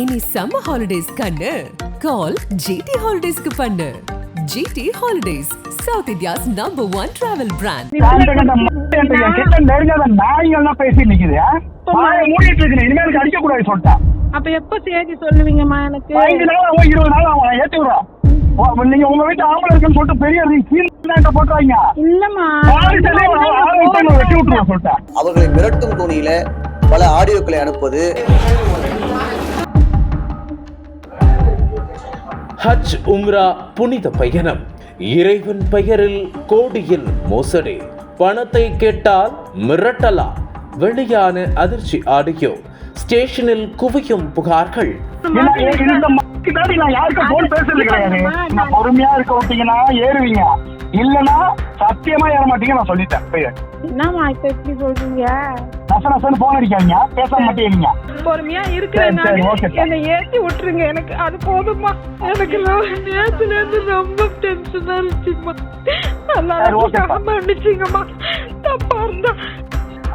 இனி summer holidays கண்ணு கால் GT ஹாலிடேஸ்க்கு பண்ணு. GT holidays, south India's #1 travel brand. நாய்கள்லாம் பேசி நிக்குது, மூடிட்டு இருக்கு. இனிமேல் அடிக்க கூடாது சொல்லிட்டேன். அப்ப எப்ப சேதி சொல்லுவீங்கம்மா? எனக்கு 5 நாள் 20 நாள் அவன் ஏத்தி விடுறான். நீங்க உங்க வீட்டு ஆம்பளை இருக்குன்னு சொல்லிட்டு பெரிய போட்டுறாங்க. இல்லம்மா, வெட்டி விட்டுருவோம் சொல்லிட்டேன். அவர்களை மிரட்டும் தோணியில பல ஆடியோக்களை அனுப்புவது. ஹஜ் உம்ரா புனித பயணம், இறைவன் பெயரில் கோடியில் மோசடி, பணத்தை கேட்டால் மிரட்டலா, வெளியான அதிர்ச்சி ஆடியோ, ஸ்டேஷனில் குவியும் புகார்கள். பொறுமையா இருக்க விட்டீங்கன்னா ஏறுவீங்க, இல்லன்னா சத்தியமா ஏற மாட்டீங்க. நான் சொல்லிட்டேன். என்னம்மா இப்ப எப்படி சொல்றீங்க? நசனசன்னு போன் அடிக்காதீங்க, பேச மாட்டேங்க. பொறுமையா இருக்கிறேன், என்னை ஏற்றி விட்டுருங்க. எனக்கு அது போதுமா. எனக்கு நேரத்துல இருந்து ரொம்ப டென்ஷனா இருந்துச்சுமா. மன்னிச்சுங்கம்மா, தப்பா இருந்தா.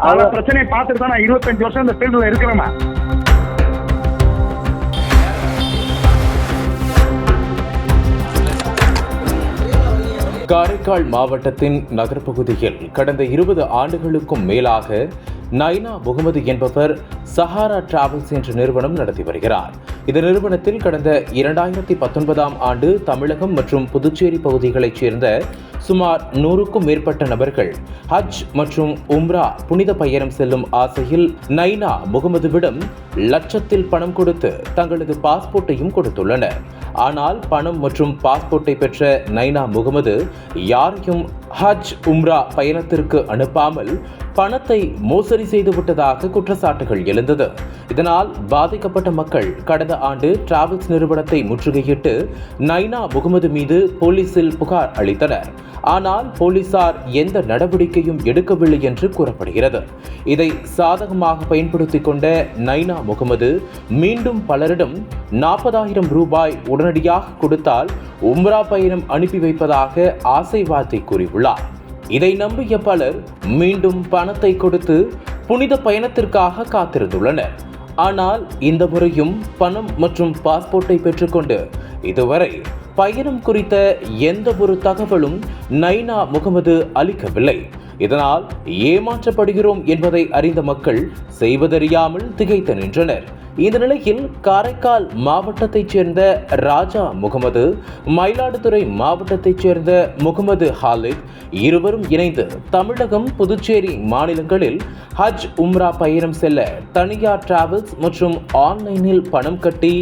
அவ்வளவு பிரச்சனையை பார்த்துட்டு தான் நான் 25 வருஷம் இந்த ஃபீல்டுல இருக்கிறேன். காரைக்கால் மாவட்டத்தின் நகர்ப்பகுதியில் கடந்த 20 ஆண்டுகளுக்கும் மேலாக நைனா முகமது என்பவர் சஹாரா டிராவல்ஸ் என்ற நிறுவனம் நடத்தி வருகிறார். இந்த நிறுவனத்தில் கடந்த 2019ஆம் ஆண்டு தமிழகம் மற்றும் புதுச்சேரி பகுதிகளைச் சேர்ந்த சுமார் 100க்கும் மேற்பட்ட நபர்கள் ஹஜ் மற்றும் உம்ரா புனித பயணம் செல்லும் ஆசையில் நைனா முகமதுவிடம் லட்சத்தில் பணம் கொடுத்து தங்களது பாஸ்போர்ட்டையும் கொடுத்துள்ளனர். ஆனால் பணம் மற்றும் பாஸ்போர்ட்டை பெற்ற நைனா முகமது யாரையும் ஹஜ் உம்ரா பயணத்திற்கு அனுப்பாமல் பணத்தை மோசடி செய்துவிட்டதாக குற்றச்சாட்டுகள் எழுந்தது. இதனால் பாதிக்கப்பட்ட மக்கள் கடந்த ஆண்டு டிராவல்ஸ் நிறுவனத்தை முற்றுகையிட்டு நைனா முகமது மீது போலீசில் புகார் அளித்தனர். ஆனால் போலீசார் எந்த நடவடிக்கையும் எடுக்கவில்லை என்று கூறப்படுகிறது. இதை சாதகமாக பயன்படுத்திக் கொண்ட நைனா முகமது மீண்டும் பலரிடம் 40,000 ரூபாய் உடனடியாக கொடுத்தால் உம்ரா பயணம் அனுப்பி வைப்பதாக ஆசை வார்த்தை கூறியுள்ளார். இதை நம்பிய பலர் மீண்டும் பணத்தை கொடுத்து புனித பயணத்திற்காக காத்திருந்துள்ளனர். ஆனால் இந்த முறையும் பணம் மற்றும் பாஸ்போர்ட்டை பெற்றுக்கொண்டு இதுவரை பயணம் குறித்த எந்த ஒரு தகவலும் நைனா முகமது அளிக்கவில்லை. இதனால் ஏமாற்றப்படுகிறோம் என்பதை அறிந்த மக்கள் செய்வதறியாமல் திகைத்து நின்றனர். இந்த நிலையில் காரைக்கால் மாவட்டத்தைச் சேர்ந்த ராஜா முகமது, மயிலாடுதுறை மாவட்டத்தைச் சேர்ந்த முகமது ஹாலித் இருவரும் இணைந்து தமிழகம், புதுச்சேரி மாநிலங்களில் ஹஜ் உம்ரா பயணம் செல்ல தனியார் டிராவல்ஸ் மற்றும் ஆன்லைனில் பணம் கட்டி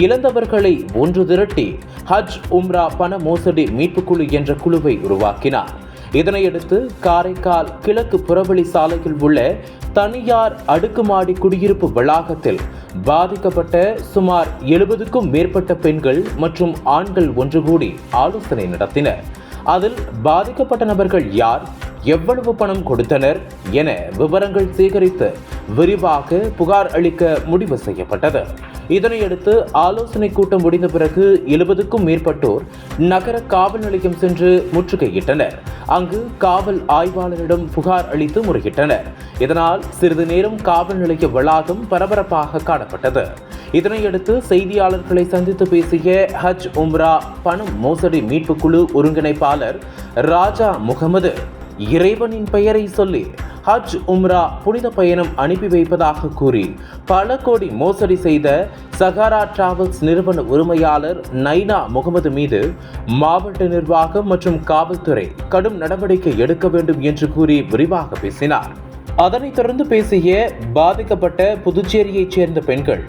இழந்தவர்களை ஒன்று திரட்டி ஹஜ் உம்ரா பண மோசடி மீட்புக்குழு என்ற குழுவை உருவாக்கினார். இதனையடுத்து காரைக்கால் கிழக்கு புறவழி சாலையில் உள்ள தனியார் அடுக்குமாடி குடியிருப்பு வளாகத்தில் பாதிக்கப்பட்ட சுமார் 70க்கும் மேற்பட்ட பெண்கள் மற்றும் ஆண்கள் ஒன்று கூடி ஆலோசனை நடத்தினர். அதில் பாதிக்கப்பட்ட நபர்கள் யார், எவ்வளவு பணம் கொடுத்தனர் என விவரங்கள் சேகரித்து விரிவாக புகார் அளிக்க முடிவு செய்யப்பட்டது. இதனையடுத்து ஆலோசனை கூட்டம் முடிந்த பிறகு 70க்கும் மேற்பட்டோர் நகர காவல் நிலையம் சென்று முற்றுகையிட்டனர். அங்கு காவல் ஆய்வாளரிடம் புகார் அளித்து முறையிட்டனர். இதனால் சிறிது நேரம் காவல் நிலைய வளாகம் பரபரப்பாக காணப்பட்டது. இதனையடுத்து செய்தியாளர்களை சந்தித்து பேசிய ஹஜ் உம்ரா பணம் மோசடி மீட்பு குழு ஒருங்கிணைப்பாளர் ராஜா முகமது, இறைவனின் பெயரை சொல்லி ஹஜ் உம்ரா புனித பயணம் அனுப்பி வைப்பதாக கூறி பல கோடி மோசடி செய்த சஹாரா டிராவல்ஸ் நிறுவன உரிமையாளர் நைனா முகமது மீது மாவட்ட நிர்வாகம் மற்றும் காவல்துறை கடும் நடவடிக்கை எடுக்க வேண்டும் என்று கூறி விரிவாக பேசினார். அதனைத் தொடர்ந்து பேசிய பாதிக்கப்பட்ட புதுச்சேரியைச் சேர்ந்த பெண்கள்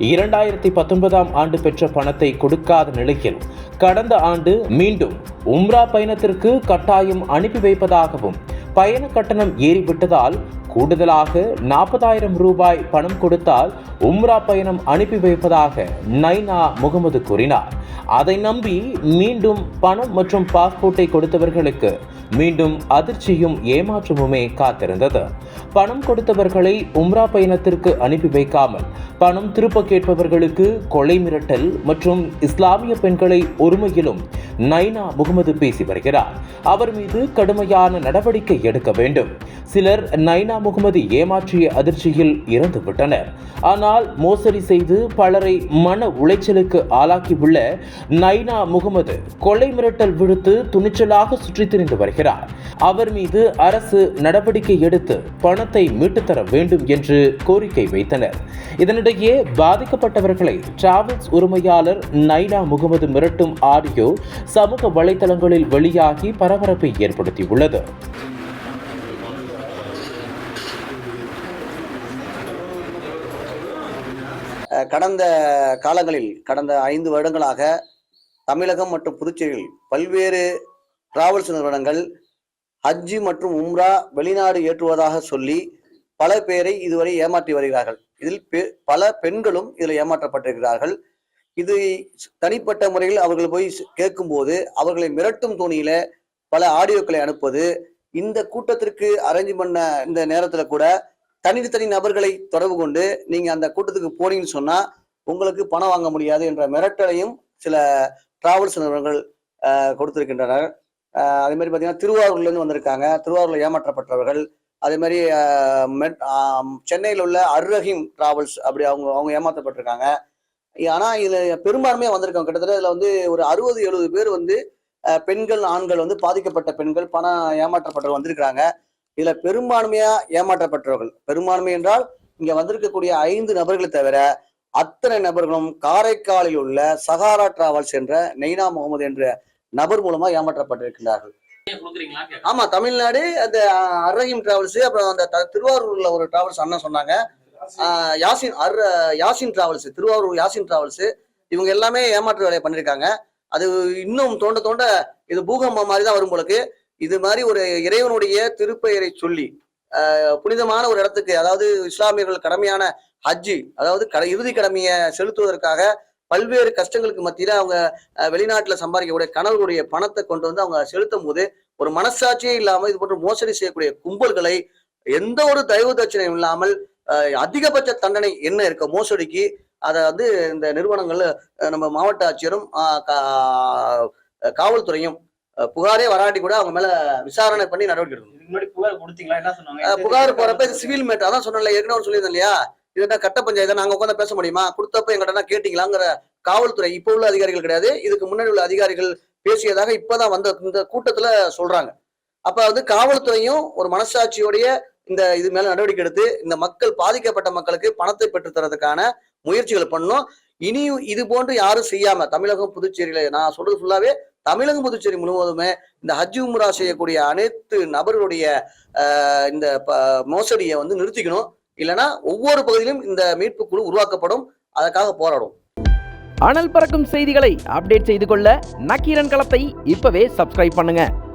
2019ஆம் ஆண்டு பெற்ற பணத்தை கொடுக்காத நிலையில் கடந்த ஆண்டு மீண்டும் உம்ரா பயணத்திற்கு கட்டாயம் அனுப்பி வைப்பதாகவும் பயண கட்டணம் ஏறிவிட்டதால் கூடுதலாக 40,000 ரூபாய் பணம் கொடுத்தால் உம்ரா பயணம் அனுப்பி வைப்பதாக நைனா முகமது கூறினார். அதை நம்பி மீண்டும் பணம் மற்றும் பாஸ்போர்ட்டை கொடுத்தவர்களுக்கு மீண்டும் அதிர்ச்சியும் ஏமாற்றமுமே காத்திருந்தது. பணம் கொடுத்தவர்களை உம்ரா பயணத்திற்கு அனுப்பி வைக்காமல் பணம் திருப்ப கேட்பவர்களுக்கு கொலை மிரட்டல் மற்றும் இஸ்லாமிய பெண்களை ஒருமையிலும் நைனா முகமது பேசி வருகிறார். அவர் மீது கடுமையான நடவடிக்கை எடுக்க வேண்டும். சிலர் நைனா முகமது ஏமாற்றிய அதிர்ச்சியில் இறந்துவிட்டனர். ஆனால் மோசடி செய்து பலரை மன உளைச்சலுக்கு ஆளாக்கியுள்ள நைனா முகமது கொலை மிரட்டல் விடுத்து துணிச்சலாக சுற்றித் திரிந்து வருகிறார். அவர் மீது அரசு நடவடிக்கை எடுத்து பணத்தை மீட்டுத்தர வேண்டும் என்று கோரிக்கை வைத்தனர். இதனிடையே பாதிக்கப்பட்டவர்களை டிராவல்ஸ் உரிமையாளர் நைனா முகமது மிரட்டும் ஆடியோ சமூக வலைதளங்களில் வெளியாகி பரபரப்பை ஏற்படுத்தியுள்ளது. கடந்த காலங்களில் கடந்த 5 வருடங்களாக தமிழகம் மற்றும் புதுச்சேரியில் பல்வேறு டிராவல்ஸ் நிறுவனங்கள் ஹஜ்ஜி மற்றும் உம்ரா வெளிநாடு ஏற்றுவதாக சொல்லி பல பேரை இதுவரை ஏமாற்றி வருகிறார்கள். இதில் பல பெண்களும் இதில் ஏமாற்றப்பட்டிருக்கிறார்கள். இது தனிப்பட்ட முறையில் அவர்கள் போய் கேட்கும்போது அவர்களை மிரட்டும் தோணியில பல ஆடியோக்களை அனுப்புவது, இந்த கூட்டத்திற்கு அரேஞ்ச் பண்ண இந்த நேரத்துல கூட தனி நபர்களை தொடர்பு கொண்டு நீங்க அந்த கூட்டத்துக்கு போனீங்கன்னு சொன்னா உங்களுக்கு பணம் வாங்க முடியாது என்ற மிரட்டலையும் சில டிராவல்ஸ் நிறுவனங்கள் கொடுத்திருக்கின்றனர். அதே மாதிரி பார்த்தீங்கன்னா திருவாரூர்ல இருந்து வந்திருக்காங்க. திருவாரூர்ல ஏமாற்றப்பட்டவர்கள். அதே மாதிரி சென்னையில் உள்ள அர்ரஹீம் டிராவல்ஸ் அப்படி அவங்க ஏமாற்றப்பட்டிருக்காங்க. ஆனா இதுல பெரும்பான்மையா வந்திருக்காங்க. கிட்டத்தட்ட இதுல வந்து ஒரு 60-70 பேர் வந்து பெண்கள் ஆண்கள் வந்து பாதிக்கப்பட்ட பெண்கள் பணம் ஏமாற்றப்பட்டவர்கள் வந்திருக்கிறாங்க. இதுல பெரும்பான்மையா ஏமாற்றப்பட்டவர்கள், பெரும்பான்மை என்றால் இங்க வந்திருக்கக்கூடிய 5 நபர்களை தவிர அத்தனை நபர்களும் காரைக்காலில் உள்ள சஹாரா டிராவல்ஸ் என்ற நைனா முகமது என்ற நபர் மூலமா ஏமாற்றப்பட்டிருக்கிறார்கள். ஆமா, தமிழ்நாடு அந்த அர்ரஹீம் டிராவல்ஸ், அப்புறம் அந்த திருவாரூர்ல ஒரு டிராவல்ஸ் அண்ணன் சொன்னாங்க, யாசின் டிராவல்ஸ், திருவாரூர் யாசின் டிராவல்ஸ், இவங்க எல்லாமே ஏமாற்று வேலையை பண்ணிருக்காங்க. அது இன்னும் தோண்ட இது பூகம்பம் மாதிரி தான் வரும் போலக்கு. இது மாதிரி ஒரு இறைவனுடைய திருப்பெயரை சொல்லி புனிதமான ஒரு இடத்துக்கு, அதாவது இஸ்லாமியர்கள் கடமையான ஹஜ்ஜி, அதாவது இறுதி கடமையை செலுத்துவதற்காக பல்வேறு கஷ்டங்களுக்கு மத்தியில அவங்க வெளிநாட்டுல சம்பாதிக்கக்கூடிய கணவர்களுடைய பணத்தை கொண்டு வந்து அவங்க செலுத்தும் போது ஒரு மனசாட்சியே இல்லாமல் இது போன்ற மோசடி செய்யக்கூடிய கும்பல்களை எந்த ஒரு தயவு தட்சணையும் இல்லாமல் அதிகபட்ச தண்டனை என்ன இருக்க மோசடிக்கு, அதை வந்து இந்த நிறுவனங்கள் நம்ம மாவட்ட ஆட்சியரும் காவல்துறையும் புகாரே வராட்டி கூட அவங்க மேல விசாரணை பண்ணி நடவடிக்கை எடுக்கணும். புகார் போறப்ப இது சிவில் மேட்டர், அதான் சொன்னேன் ஏற்கனவே சொல்லியிருந்தேன் இல்லையா, இதுதான் கட்ட பஞ்சாயத்தை நாங்க உட்காந்து பேச முடியுமா, கொடுத்தப்ப எங்கிட்ட கேட்டீங்களாங்கிற காவல்துறை இப்ப உள்ள அதிகாரிகள் கிடையாது, இதுக்கு முன்னாடி உள்ள அதிகாரிகள் பேசியதாக இப்பதான் வந்த இந்த கூட்டத்துல சொல்றாங்க. அப்ப வந்து காவல்துறையும் ஒரு மனசாட்சியோடைய இந்த இது மேல நடவடிக்கை எடுத்து இந்த மக்கள் பாதிக்கப்பட்ட மக்களுக்கு பணத்தை பெற்று தரதுக்கான முயற்சிகள் பண்ணும். இனியும் இது போன்று யாரும் செய்யாம தமிழகம் புதுச்சேரியில, நான் சொல்றது ஃபுல்லாவே தமிழகம் புதுச்சேரி முழுவதுமே இந்த ஹஜ் உம்ரா செய்யக்கூடிய அனைத்து நபர்களுடைய இந்த மோசடியை வந்து நிறுத்திக்கணும். இல்லைன்னா ஒவ்வொரு பகுதியிலும் இந்த மீட்பு குழு உருவாக்கப்படும். அதற்காக போராடும். அனல் பறக்கும் செய்திகளை அப்டேட் செய்து கொள்ள நக்கீரன் களத்தை இப்பவே சப்ஸ்கிரைப் பண்ணுங்க.